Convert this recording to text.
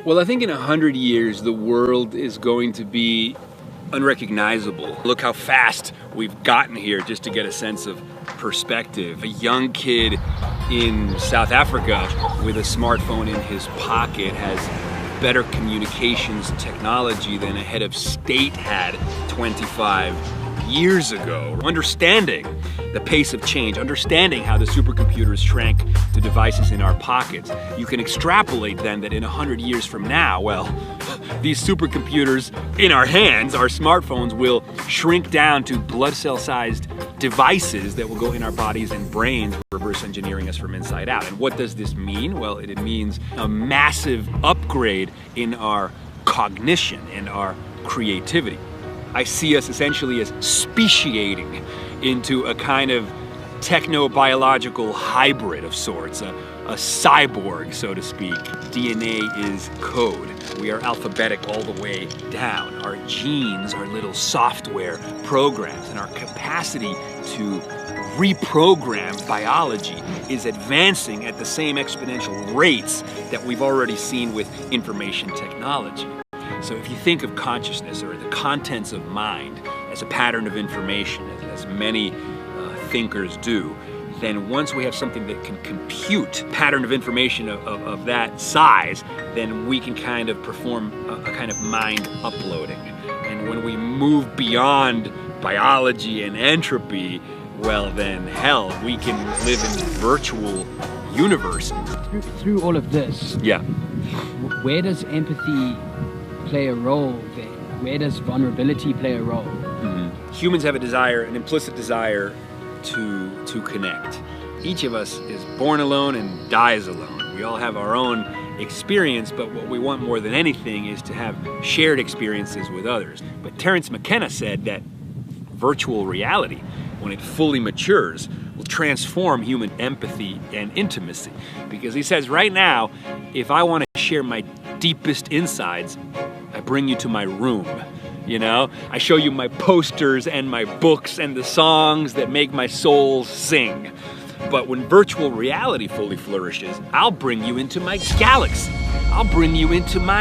Well, I think in 100 years, the world is going to be unrecognizable. Look how fast we've gotten here just to get a sense of perspective. A young kid in South Africa with a smartphone in his pocket has better communications technology than a head of state had 25 years ago. Understanding the pace of change, understanding how the supercomputers shrank to devices in our pockets, you can extrapolate then that in 100 years from now, well, these supercomputers in our hands, our smartphones, will shrink down to blood cell-sized devices that will go in our bodies and brains, reverse engineering us from inside out. And what does this mean? Well, it means a massive upgrade in our cognition and our creativity. I see us essentially as speciating into a kind of techno-biological hybrid of sorts, a cyborg, so to speak. DNA is code. We are alphabetic all the way down. Our genes are little software programs, and our capacity to reprogram biology is advancing at the same exponential rates that we've already seen with information technology. So if you think of consciousness or the contents of mind as a pattern of information, as many thinkers do, then once we have something that can compute pattern of information of that size, then we can kind of perform a kind of mind uploading. And when we move beyond biology and entropy, well then hell, we can live in virtual universes. Through all of this, yeah, where does empathy play a role then? Where does vulnerability play a role? Mm-hmm. Humans have a desire, an implicit desire to connect. Each of us is born alone and dies alone. We all have our own experience, but what we want more than anything is to have shared experiences with others. But Terence McKenna said that virtual reality, when it fully matures, will transform human empathy and intimacy. Because he says right now, if I want to share my deepest insides, I bring you to my room, you know? I show you my posters and my books and the songs that make my soul sing. But when virtual reality fully flourishes, I'll bring you into my galaxy. I'll bring you into my